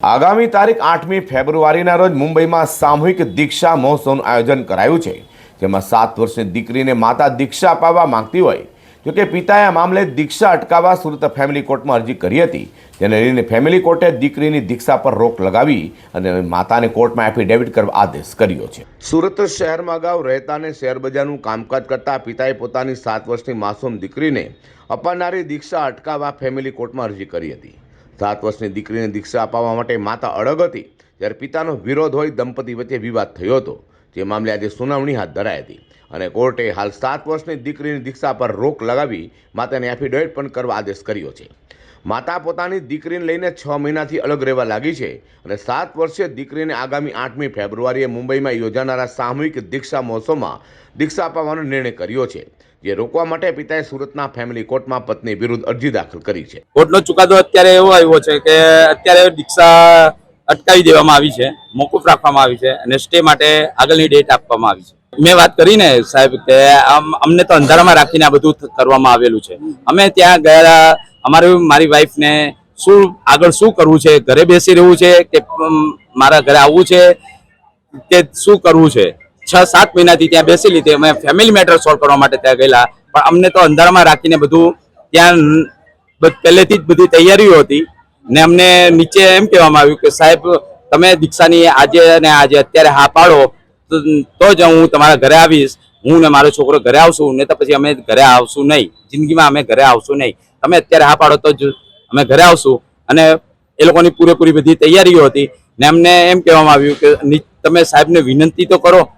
આગામી તારીખ 8મી ફેબ્રુઆરીના રોજ મુંબઈમાં સામૂહિક દીક્ષા મહોત્સવનું આયોજન કરાયું છે, જેમાં 7 વર્ષની દીકરીને માતા દીક્ષા અપાવવા માંગતી હોય, જોકે પિતાએ આ મામલે દીક્ષા અટકાવવા સુરત ફેમિલી કોર્ટમાં અરજી કરી હતી, જેને લઈને ફેમિલી કોર્ટે દીકરીની દીક્ષા પર રોક લગાવી અને માતાને કોર્ટમાં એફિડેવિટ કરવા આદેશ કર્યો છે। સુરત શહેરમાં અગાઉ રહેતા અને શેરબજારનું કામકાજ કરતા પિતાએ પોતાની 7 વર્ષની માસૂમ દીકરીને અપાવનારી દીક્ષા અટકાવવા ફેમિલી કોર્ટમાં અરજી કરી હતી। 7 વર્ષની દીકરીને દીક્ષા અપાવવા માટે માતા અડગ હતી, જ્યારે પિતાનો વિરોધ હોય દંપતી વચ્ચે વિવાદ થયો હતો, જે મામલે આજે સુનાવણી હાથ ધરાઈ હતી અને કોર્ટે હાલ 7 વર્ષની દીકરીની દીક્ષા પર રોક લગાવી માતાને એફિડેવિટ પણ કરવા આદેશ કર્યો છે। માતા પોતાની દીકરીને લઈને 6 મહિનાથી અલગ રહેવા લાગી છે અને 7 વર્ષીય દીકરીને આગામી 8મી ફેબ્રુઆરીએ મુંબઈમાં યોજાનારા સામૂહિક દીક્ષા મહોત્સવમાં દીક્ષા અપાવવાનો નિર્ણય કર્યો છે, જે રોકવા માટે પિતાએ સુરતના ફેમિલી કોર્ટમાં પત્ની વિરુદ્ધ અરજી દાખલ કરી છે। કોર્ટનો ચુકાદો અત્યારે એવો આવ્યો છે કે અત્યારે દીક્ષા અટકાવી દેવામાં આવી છે, મોકૂફ રાખવામાં આવી છે અને સ્ટે માટે આગળની ડેટ આપવામાં આવી છે। મેં વાત કરીને સાહેબ કે અમને તો અંધારામાં રાખીને આ બધું કરવામાં આવેલું છે। અમે ત્યાં ગયા, મારી વાઈફને શું કરવું છે, ઘરે બેસી રહેવું છે કે મારા ઘરે આવવું છે કે શું કરવું છે। 6-7 મહિનાથી ત્યાં બેસી લીધી। અમે ફેમિલી મેટર સોલ્વ કરવા માટે ત્યાં ગયેલા, પણ અમને તો અંધારામાં રાખીને બધું ત્યાં પહેલેથી જ બધી તૈયારીઓ હતી ને અમને નીચે એમ કહેવામાં આવ્યું કે સાહેબ તમે દીક્ષાની આજે અને આજે અત્યારે હા પાડો તો જ હું તમારા ઘરે આવીશ, હું ને મારો છોકરો ઘરે આવશું, ને તો પછી અમે ઘરે આવશું નહીં, જિંદગીમાં અમે ઘરે આવશું નહીં, તમે અત્યારે હા પાડો તો જ અમે ઘરે આવશું। અને એ લોકોની પૂરેપૂરી બધી તૈયારીઓ હતી ને અમને એમ કહેવામાં આવ્યું કે તમે સાહેબને વિનંતી તો કરો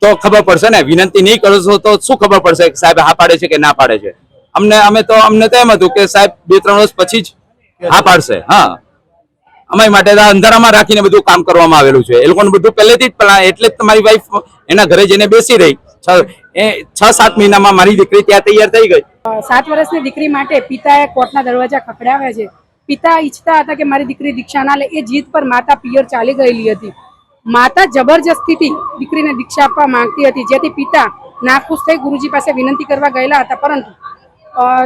તો ખબર પડશે ને, વિનંતી નહીં કરો છો તો શું ખબર પડશે કે સાહેબ હા પાડે છે કે ના પાડે છે। અમને તો એમ હતું કે સાહેબ 2-3 વર્ષ પછી જ હા પાડશે। હા, અમારી માટે અંધારામાં રાખીને બધું કામ કરવામાં આવેલું છે। એ લોકોને બધું પહેલેથી જ એટલે જ તમારી વાઈફ એના ઘરે જઈને બેસી રહી। 6-7 મહિનામાં મારી દીકરી ત્યાં તૈયાર થઈ ગઈ। 7 વર્ષની દીકરી માટે પિતાએ કોર્ટના દરવાજા ખખડાવ્યા છે। પિતા ઈચ્છતા હતા કે મારી દીકરી દીક્ષા ના લે, એ જીત પર માતા પિયર ચાલી ગયેલી હતી। માતા જબરજસ્તીથી દીકરીને દીક્ષા આપવા માંગતી હતી, જેથી પિતા નાખુશ થઈ ગુરુજી પાસે વિનંતી કરવા ગયેલા હતા, પરંતુ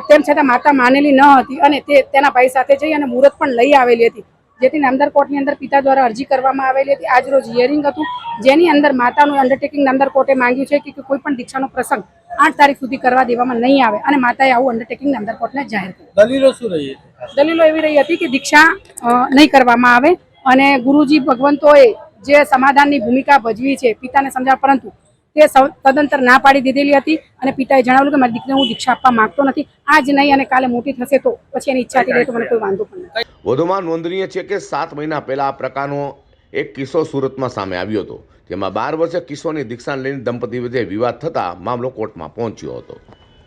તેમ છતાં માતા માનેલી ન હતી અને તે તેના ભાઈ સાથે જઈ અને મુહૂર્ત પણ લઈ આવેલી હતી, જેથી નામદાર કોર્ટની અંદર પિતા દ્વારા અરજી કરવામાં આવેલી હતી। આજ રોજ હિયરિંગ હતું, જેની અંદર માતાનું અંડરટેકિંગ નામદાર કોર્ટે માંગ્યું છે કે કોઈ પણ દીક્ષાનો પ્રસંગ 8 તારીખ સુધી કરવા દેવામાં નહીં આવે, અને માતાએ આવું અંડરટેકિંગ નામદાર કોર્ટને જાહેર કર્યું। દલીલો શું રહી? દલીલો એવી રહી હતી કે દીક્ષા નહીં કરવામાં આવે અને ગુરુજી ભગવંતોએ જે સમાધાનની ભૂમિકા ભજવી છે પિતાને સમજાવ, પરંતુ તે તદંતર ના પાડી દીધેલી હતી અને પિતાએ જણાવ્યું કે મારી દીકરીને હું દીક્ષા આપવા માંગતો નથી, આજ નહીં અને કાલે મોટી થશે તો પછી એની ઈચ્છાથી રહે તો મને કોઈ વાંધો પણ નથી। વધુમાં નોંધનીય છે કે 7 મહિના પહેલા આ પ્રકારનો એક કિસ્સો સુરતમાં સામે આવ્યો હતો, જેમાં 12 વર્ષીય કિશોરની દીક્ષાને લઈને દંપતી વચ્ચે વિવાદ થતા મામલો કોર્ટમાં પહોંચ્યો હતો।